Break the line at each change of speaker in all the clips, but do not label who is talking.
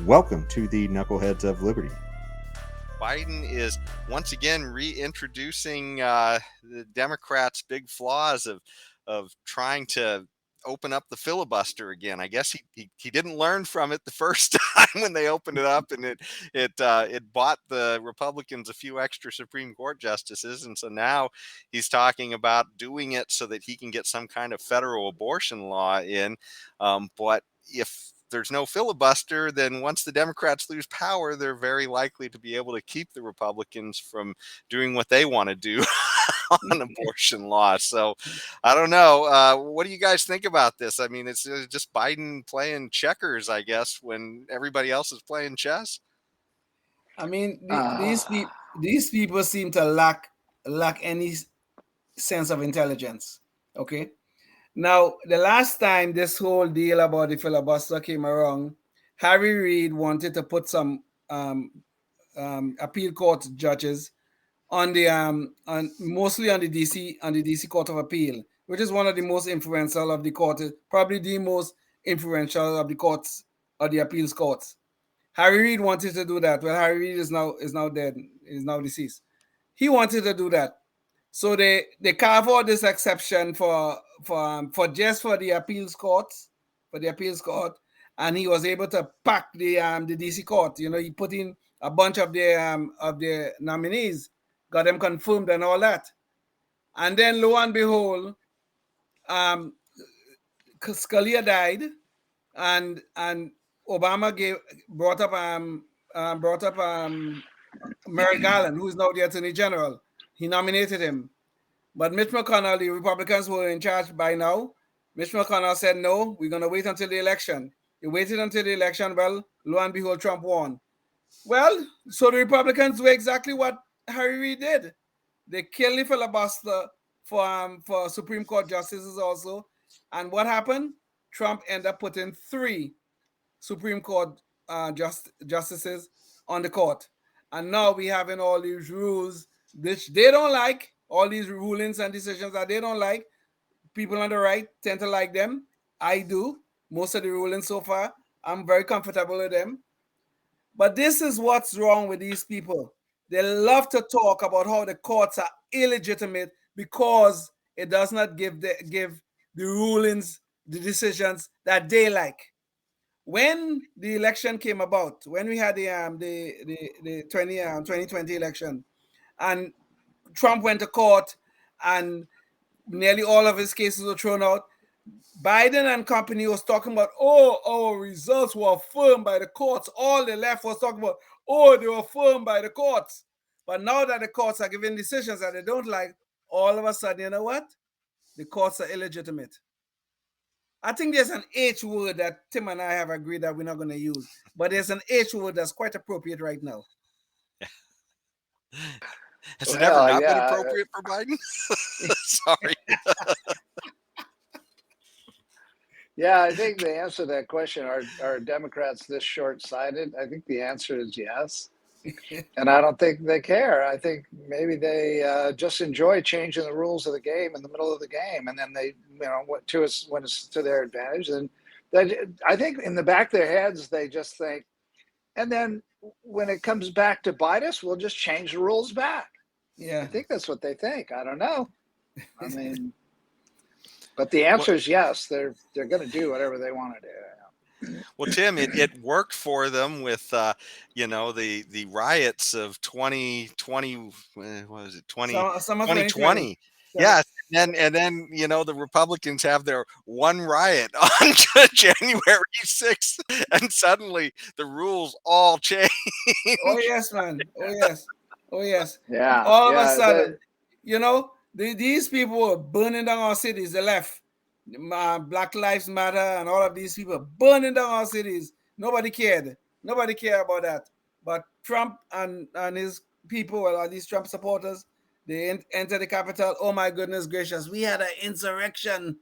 Welcome to the Knuckleheads of Liberty.
Biden is once again reintroducing the Democrats' big flaws of trying to open up the filibuster again. I guess he didn't learn from it the first time when they opened it up, and it bought the Republicans a few extra Supreme Court justices, and so now he's talking about doing it so that he can get some kind of federal abortion law in. But if there's no filibuster, then once the Democrats lose power, they're very likely to be able to keep the Republicans from doing what they want to do on abortion law. So I don't know. What do you guys think about this? I mean, it's just Biden playing checkers, I guess, when everybody else is playing chess.
I mean, these people seem to lack any sense of intelligence. Okay. Now, the last time this whole deal about the filibuster came around, Harry Reid wanted to put some appeal court judges on the on mostly on the DC Court of Appeal, which is one of the most influential of the court, probably the most influential of the courts of the appeals courts. Harry Reid wanted to do that. Well, Harry Reid is now dead, is now deceased. He wanted to do that. So they carve out this exception for just for the appeals courts, for the appeals court, and he was able to pack the DC court. You know, he put in a bunch of the nominees, got them confirmed and all that, and then lo and behold, um, Scalia died, and Obama brought up Merrick Garland, who is now the Attorney General. He nominated him. But Mitch McConnell, the Republicans were in charge by now. Mitch McConnell said, no, we're going to wait until the election. He waited until the election. Well, lo and behold, Trump won. Well, so the Republicans do exactly what Harry Reid did. They killed the filibuster for Supreme Court justices also. And what happened? Trump ended up putting 3 Supreme Court justices on the court. And now we having all these rules which they don't like, all these rulings and decisions that they don't like. People on the right tend to like them. I do. Most of the rulings so far, I'm very comfortable with them. But this is what's wrong with these people. They love to talk about how the courts are illegitimate because it does not give the rulings, the decisions that they like. When the election came about, when we had the 2020 election, and Trump went to court, and nearly all of his cases were thrown out, Biden and company was talking about, oh, our results were affirmed by the courts. All the left was talking about, oh, they were affirmed by the courts. But now that the courts are giving decisions that they don't like, all of a sudden, you know what? The courts are illegitimate. I think there's an H word that Tim and I have agreed that we're not going to use, but there's an H word that's quite appropriate right now.
Has it ever not been appropriate for Biden? Sorry.
Yeah, I think the answer to that question, are Democrats this short-sighted? I think the answer is yes. And I don't think they care. I think maybe they just enjoy changing the rules of the game in the middle of the game. And then they, when it's to their advantage. And I think in the back of their heads, they just think, and then when it comes back to bite us, we'll just change the rules back.
Yeah.
I think that's what they think. I don't know. I mean... But the answer is yes. They're going to do whatever they want to do.
Well, Tim, it worked for them with the riots of 2020. What was it? 2020. Yeah, and then the Republicans have their one riot on January 6th, and suddenly the rules all change.
Oh yes, man. Oh yes.
Yeah.
All of a sudden, these people were burning down our cities. The left, Black Lives Matter, and all of these people burning down our cities. Nobody cared. Nobody cared about that. But Trump and his people, well, these Trump supporters, they entered the Capitol. Oh my goodness gracious! We had an insurrection.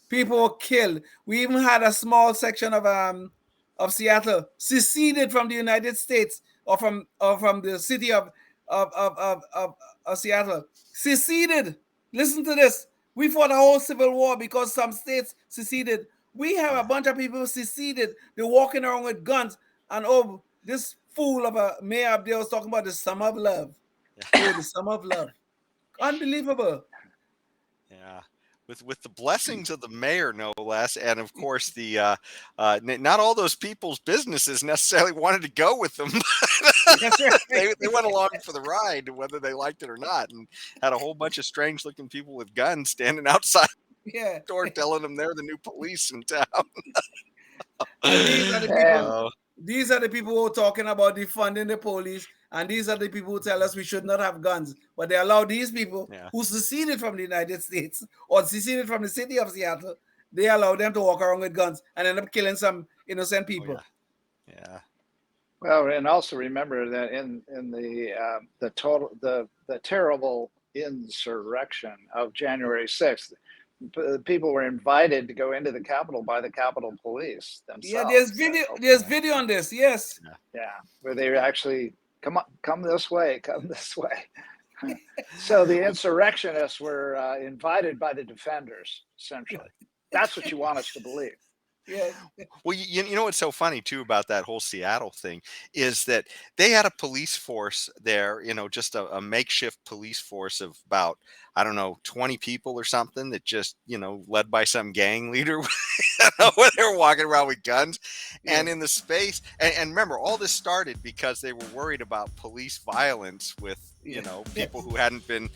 People were killed. We even had a small section of Seattle seceded from the United States or from the city of Seattle. Seceded. Listen to this. We fought a whole civil war because some states seceded. We have a bunch of people who seceded. They're walking around with guns. And oh, this fool of a mayor up there was talking about the summer of love. Oh, the summer of love. Unbelievable.
Yeah. With the blessings of the mayor, no less, and of course the not all those people's businesses necessarily wanted to go with them.
That's right.
They went along for the ride, whether they liked it or not, and had a whole bunch of strange-looking people with guns standing outside
Yeah.
the door, telling them they're the new police in town.
And these are the people.
Yeah.
These are the people who are talking about defunding the police, and these are the people who tell us we should not have guns. But they allow these people
Yeah.
who seceded from the United States or seceded from the city of Seattle, they allow them to walk around with guns and end up killing some innocent people.
Yeah.
Well, and also remember that in the terrible insurrection of January 6th, people were invited to go into the Capitol by the Capitol Police themselves.
Yeah, there's video. There's video on this. Yes.
Yeah, where they actually come this way. So the insurrectionists were invited by the defenders, essentially. That's what you want us to believe.
Yeah.
Well, you know what's so funny too about that whole Seattle thing is that they had a police force there, just a makeshift police force of about, I don't know, 20 people or something that just, led by some gang leader when they were walking around with guns. And in the space, and remember, all this started because they were worried about police violence with, people who hadn't been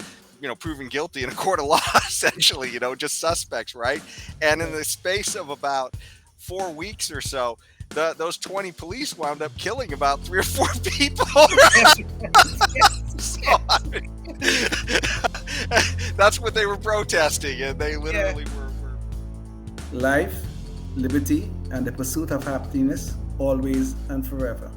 proven guilty in a court of law, essentially, just suspects, right? And in the space of about 4 weeks or so, those 20 police wound up killing about 3 or 4 people. So, I mean, that's what they were protesting, and they literally were.
Life, liberty, and the pursuit of happiness, always and forever.